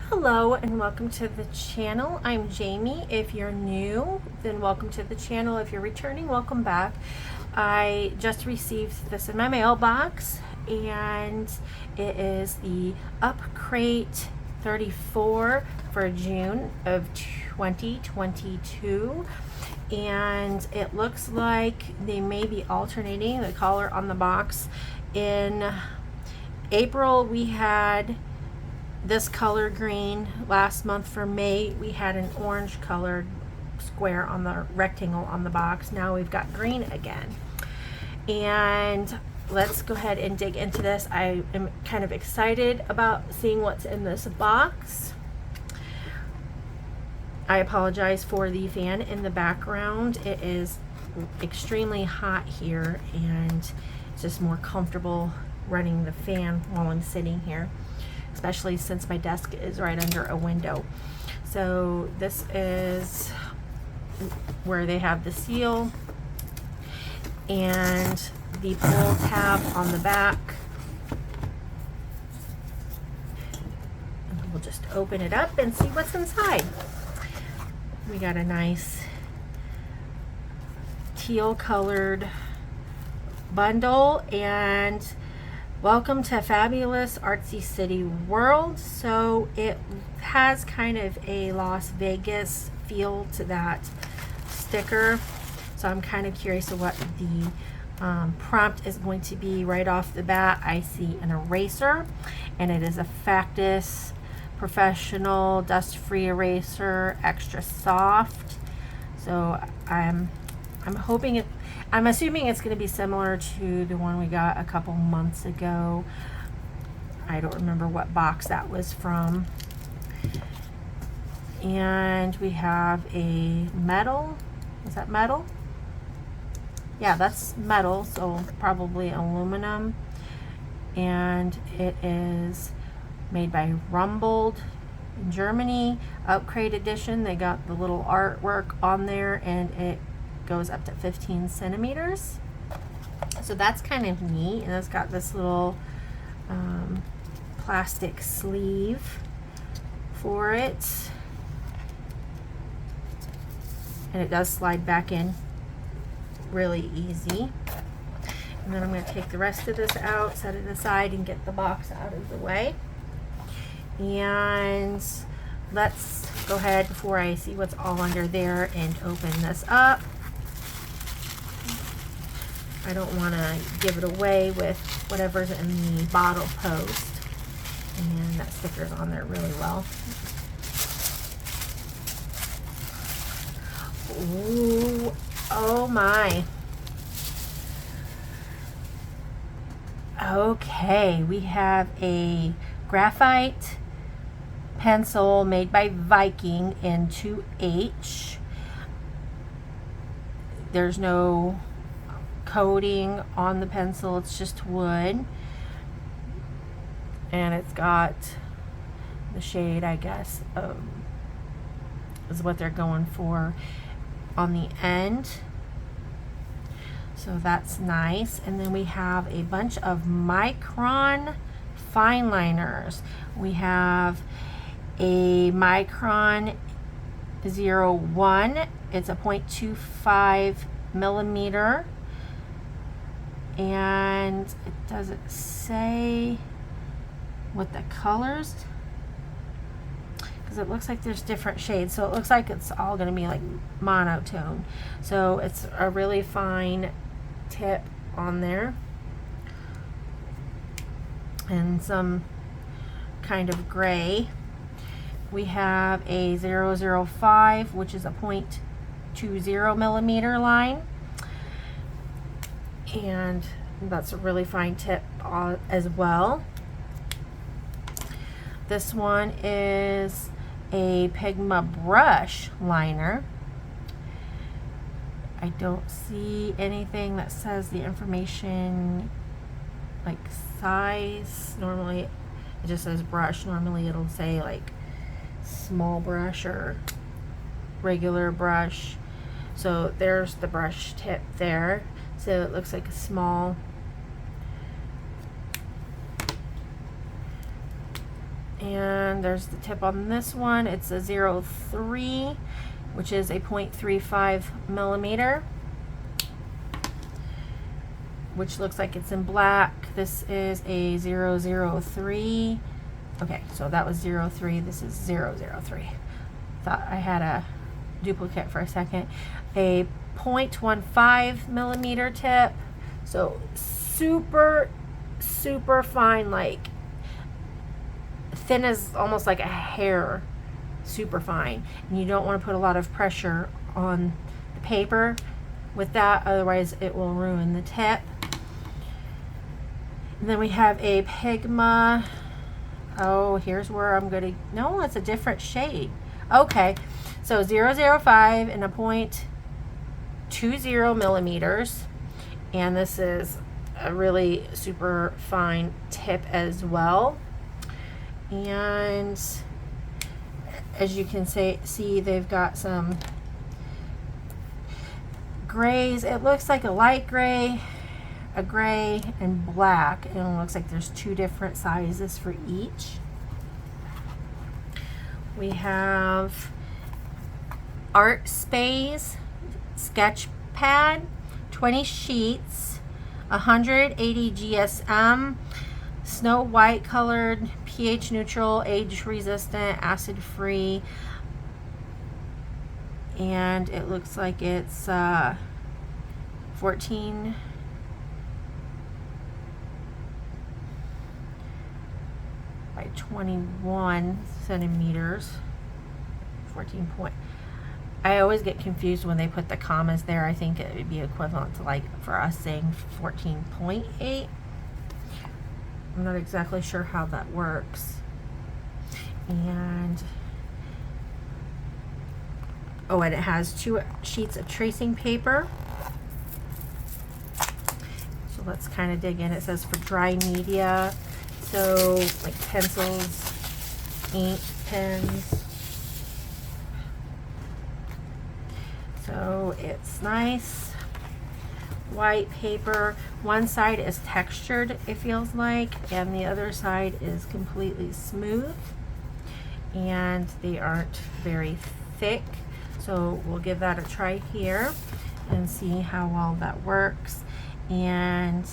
Hello and welcome to the channel. I'm Jamie. If you're new, then welcome to the channel. If you're returning, welcome back. I just received this in my mailbox and it is the Upcrate 34 for June of 2022. And it looks like they may be alternating the color on the box. In April, we had this color green. Last month for May, we had an orange colored square on the rectangle on the box. Now we've got green again. And let's go ahead and dig into this. I am kind of excited about seeing what's in this box. I apologize for the fan in the background. It is extremely hot here and it's just more comfortable running the fan while I'm sitting here, especially since my desk is right under a window. So this is where they have the seal and the pull tab on the back. And we'll just open it up and see what's inside. We got a nice teal colored bundle and welcome to Fabulous Artsy City World. So it has kind of a Las Vegas feel to that sticker. So I'm kind of curious of what the prompt is going to be right off the bat. I see an eraser and it is a Factus Professional Dust-Free Eraser, extra soft. So I'm hoping I'm assuming it's going to be similar to the one we got a couple months ago. I don't remember what box that was from. And we have a metal. Is that metal? Yeah, that's metal, so probably aluminum. And it is made by Rumbled in Germany. Upcrate edition. They got the little artwork on there and it goes up to 15 centimeters. So that's kind of neat. And it's got this little plastic sleeve for it. And it does slide back in really easy. And then I'm going to take the rest of this out, set it aside, and get the box out of the way. And let's go ahead before I see what's all under there and open this up. I don't want to give it away with whatever's in the bottle post. And that sticker's on there really well. Ooh, oh my. Okay, we have a graphite pencil made by Viking in 2H. There's no coating on the pencil, it's just wood. And it's got the shade, I guess, is what they're going for on the end. So that's nice. And then we have a bunch of Micron fine liners. We have a Micron 01. It's a 0.25 millimeter. And it doesn't say what the colors, because it looks like there's different shades. So it looks like it's all going to be like monotone. So it's a really fine tip on there. And some kind of gray. We have a 005, which is a 0.20 millimeter line. And that's a really fine tip as well. This one is a Pigma brush liner. I don't see anything that says the information like size. Normally it just says brush. Normally it'll say like small brush or regular brush. So there's the brush tip there. So it looks like a small And there's the tip on this one. It's a 03, which is a 0.35 millimeter, which looks like it's in black. This is a 003. Okay, so that was 03. This is 003. Thought I had a duplicate for a second. A 0.15 millimeter tip. So super, super fine, like thin as almost like a hair, super fine. And you don't want to put a lot of pressure on the paper with that, otherwise it will ruin the tip. And then we have a Pigma. Oh, here's where I'm gonna, no, it's a different shade. Okay, so 005 and a 0.20 millimeters. And this is a really super fine tip as well. And as you can see, they've got some grays. It looks like a light gray, a gray, and black. And it looks like there's two different sizes for each. We have Art Space sketch pad, 20 sheets, 180 GSM, snow white colored, pH neutral, age resistant, acid free, and it looks like it's 14 by 21 centimeters. 14 point. I always get confused when they put the commas there. I think it would be equivalent to, like, for us saying 14.8. I'm not exactly sure how that works. And oh, and it has 2 sheets of tracing paper. So let's kind of dig in. It says for dry media, so like pencils, ink, pens. So it's nice white paper. One side is textured, it feels like, and the other side is completely smooth, and they aren't very thick. So we'll give that a try here and see how well that works. And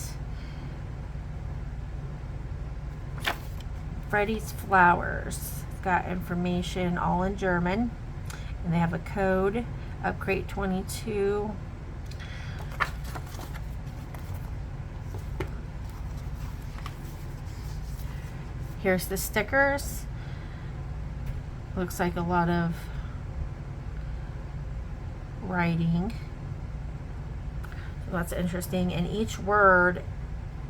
Freddy's Flowers, it's got information all in German, and they have a code, Upcrate 22. Here's the stickers. Looks like a lot of writing. So that's interesting. And each word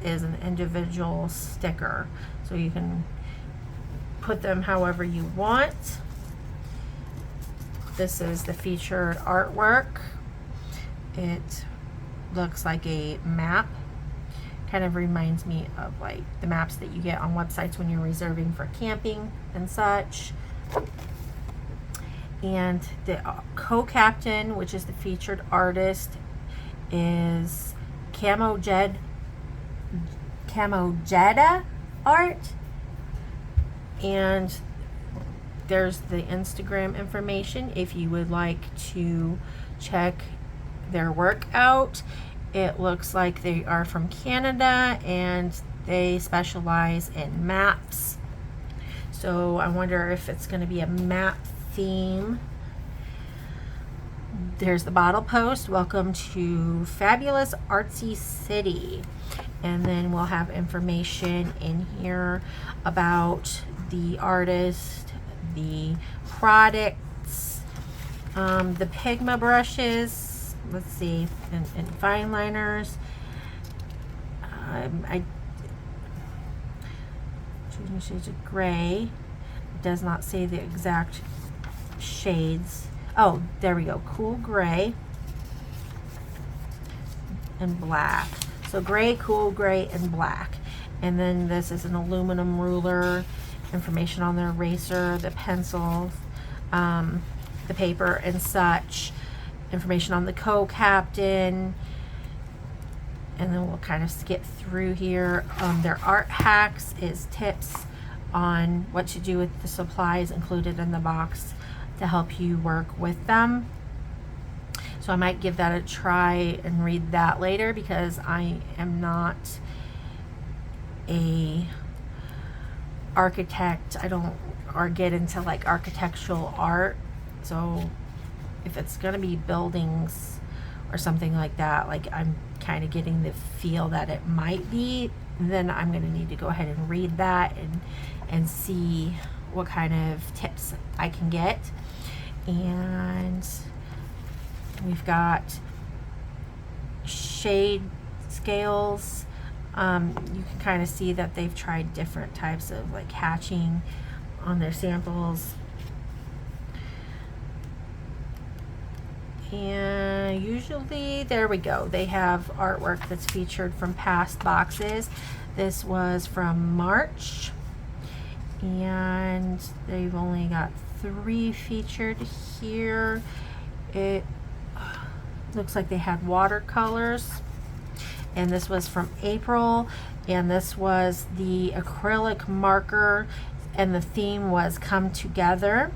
is an individual sticker. So you can put them however you want. This is the featured artwork. It looks like a map. Kind of reminds me of like the maps that you get on websites when you're reserving for camping and such. And the co-captain, which is the featured artist, is Camo Jeda art. And there's the Instagram information if you would like to check their work out. It looks like they are from Canada and they specialize in maps. So I wonder if it's going to be a map theme. There's the bottle post. Welcome to Fabulous Artsy City. And then we'll have information in here about the artist, the products, the Pigma brushes. Let's see, and fine liners. Choosing shades of gray. It does not say the exact shades. Oh, there we go. Cool gray and black. So gray, cool gray, and black. And then this is an aluminum ruler. Information on the eraser, the pencils, the paper, and such. Information on the co-captain. And then we'll kind of skip through here. Their art hacks is tips on what to do with the supplies included in the box to help you work with them. So I might give that a try and read that later, because I am not a architect. I don't or get into like architectural art. So if it's going to be buildings or something like that, like I'm kind of getting the feel that it might be, then I'm going to need to go ahead and read that and see what kind of tips I can get. And we've got shade scales. You can kind of see that they've tried different types of like hatching on their samples. And usually, there we go, they have artwork that's featured from past boxes. This was from March, and they've only got 3 featured here. It looks like they had watercolors, and this was from April, and this was the acrylic marker, and the theme was Come Together.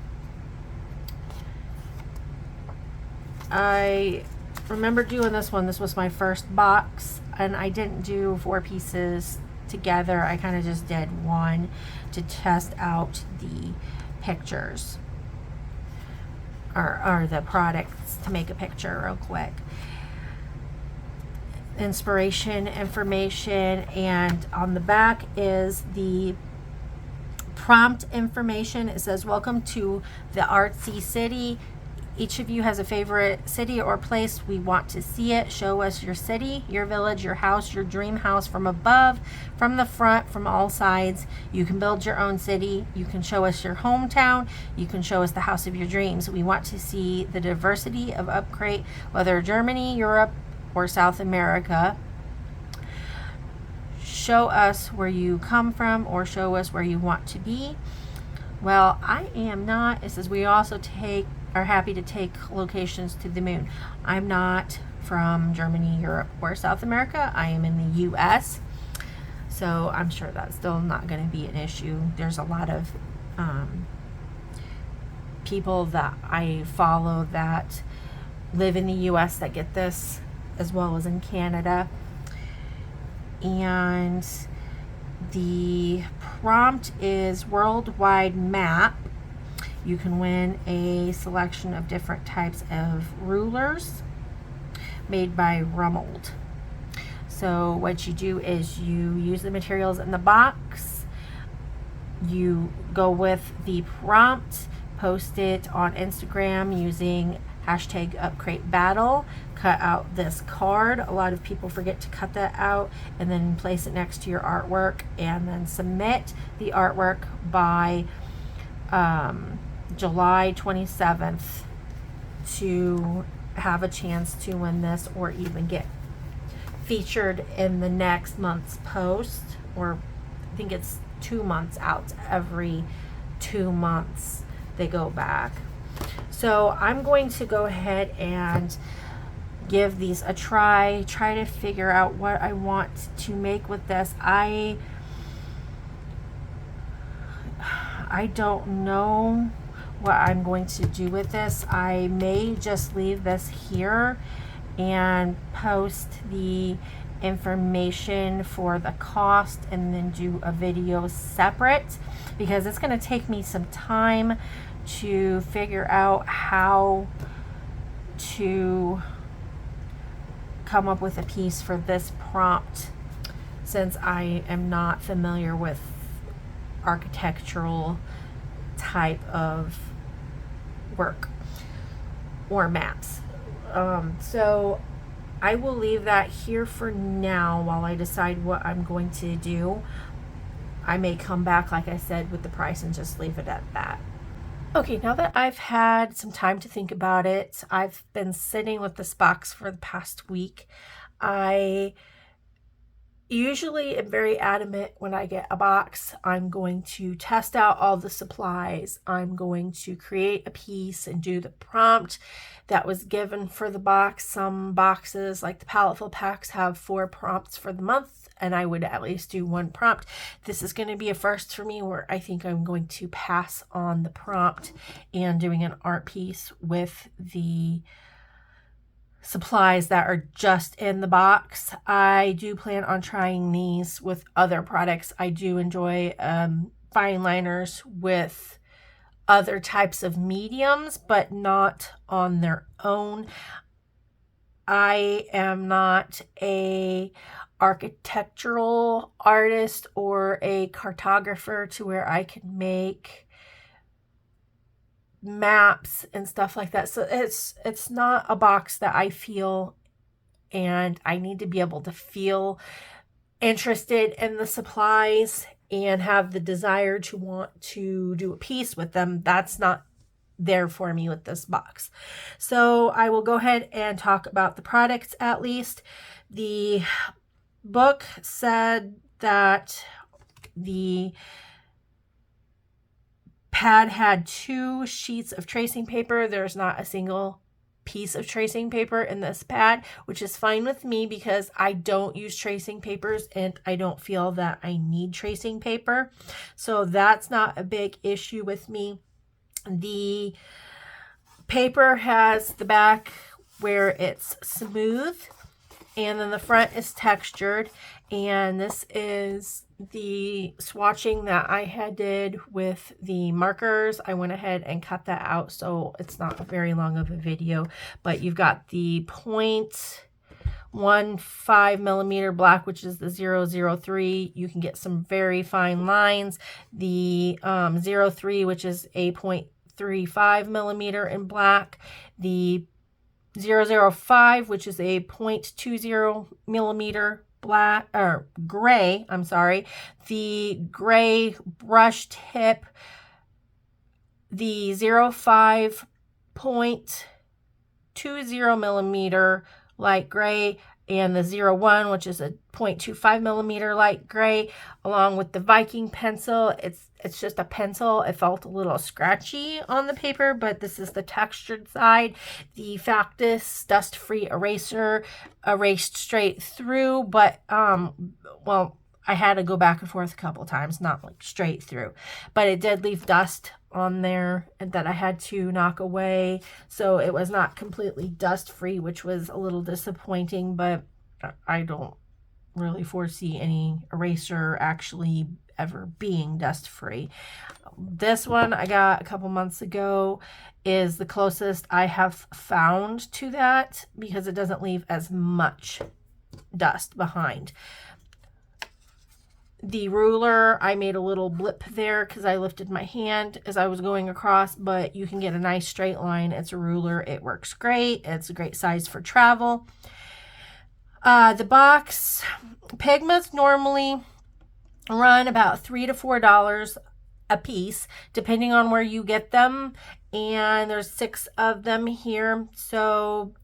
I remember doing this one. This was my first box, and I didn't do 4 pieces together. I kind of just did one to test out the pictures or the products, to make a picture real quick. Inspiration, information, and on the back is the prompt information. It says, welcome to the artsy city. Each of you has a favorite city or place. We want to see it. Show us your city, your village, your house, your dream house, from above, from the front, from all sides. You can build your own city. You can show us your hometown. You can show us the house of your dreams. We want to see the diversity of Upcrate, whether Germany, Europe, or South America. Show us where you come from, or show us where you want to be. Well, I am not. It says we also are happy to take locations to the moon. I'm not from Germany, Europe, or South America. I am in the US, so I'm sure that's still not going to be an issue. There's a lot of people that I follow that live in the US that get this, as well as in Canada. And the prompt is worldwide map. You can win a selection of different types of rulers made by Rummold. So what you do is you use the materials in the box, you go with the prompt, post it on Instagram using hashtag Upcrate Battle, cut out this card. A lot of people forget to cut that out, and then place it next to your artwork, and then submit the artwork by July 27th to have a chance to win this, or even get featured in the next month's post. Or I think it's 2 months out. Every 2 months they go back. So I'm going to go ahead and give these a try to figure out what I want to make with this. I don't know what I'm going to do with this. I may just leave this here and post the information for the cost, and then do a video separate, because it's going to take me some time to figure out how to come up with a piece for this prompt, since I am not familiar with architectural type of work or maps. So I will leave that here for now while I decide what I'm going to do. I may come back, like I said, with the price and just leave it at that. Okay, now that I've had some time to think about it, I've been sitting with this box for the past week. I usually am very adamant when I get a box. I'm going to test out all the supplies. I'm going to create a piece and do the prompt that was given for the box. Some boxes, like the Palettefill packs, have 4 prompts for the month, and I would at least do 1 prompt. This is going to be a first for me, where I think I'm going to pass on the prompt and doing an art piece with the supplies that are just in the box. I do plan on trying these with other products. I do enjoy fine liners with other types of mediums, but not on their own. I am not a architectural artist or a cartographer to where I can make maps and stuff like that. So it's not a box that I feel, and I need to be able to feel interested in the supplies and have the desire to want to do a piece with them. That's not there for me with this box. So I will go ahead and talk about the products at least. The book said that the pad had 2 sheets of tracing paper. There's not a single piece of tracing paper in this pad, which is fine with me because I don't use tracing papers and I don't feel that I need tracing paper. So that's not a big issue with me. The paper has the back where it's smooth, and then the front is textured, and this is the swatching that I had did with the markers. I went ahead and cut that out, so it's not very long of a video, but you've got the 0.15 millimeter black, which is the 003. You can get some very fine lines. The 03, which is a 0.35 millimeter in black. The 005, which is a 0.20 millimeter black or gray, I'm sorry, the gray brush tip, the 05.20 millimeter light gray, and the 01, which is a 0.25 millimeter light gray, along with the Viking pencil. It's just a pencil. It felt a little scratchy on the paper, but this is the textured side. The Factus dust-free eraser erased straight through, but well, I had to go back and forth a couple times, not like straight through, but it did leave dust on there that I had to knock away, so it was not completely dust free, which was a little disappointing, but I don't really foresee any eraser actually ever being dust free. This one I got a couple months ago is the closest I have found to that because it doesn't leave as much dust behind. The ruler, I made a little blip there because I lifted my hand as I was going across, but you can get a nice straight line. It's a ruler. It works great. It's a great size for travel. The box, Pigmas normally run about $3 to $4 a piece, depending on where you get them. And there's 6 of them here. So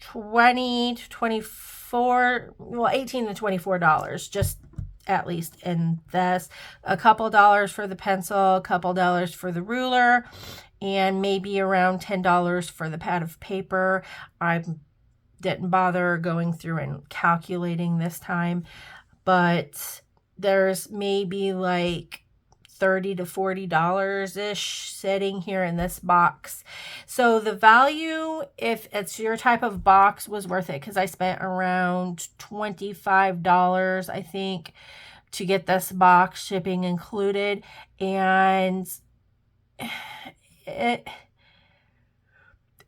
20 to 24, well, $18 to $24, just at least in this. A couple dollars for the pencil, a couple dollars for the ruler, and maybe around $10 for the pad of paper. I didn't bother going through and calculating this time, but there's maybe like $30 to $40-ish sitting here in this box. So the value, if it's your type of box, was worth it because I spent around $25, I think, to get this box, shipping included. And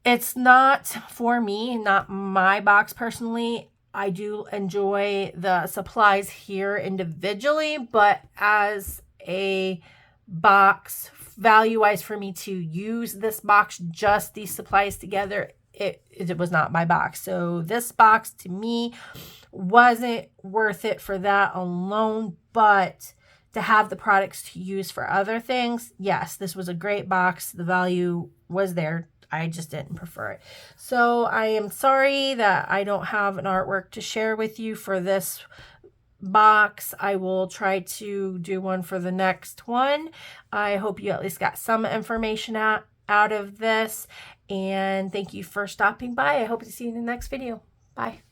it's not for me, not my box personally. I do enjoy the supplies here individually, but as a box, value-wise, for me to use this box, just these supplies together, it was not my box. So this box to me wasn't worth it for that alone, but to have the products to use for other things, yes, this was a great box. The value was there. I just didn't prefer it. So I am sorry that I don't have an artwork to share with you for this box. I will try to do one for the next one. I hope you at least got some information out of this, and thank you for stopping by. I hope to see you in the next video. Bye.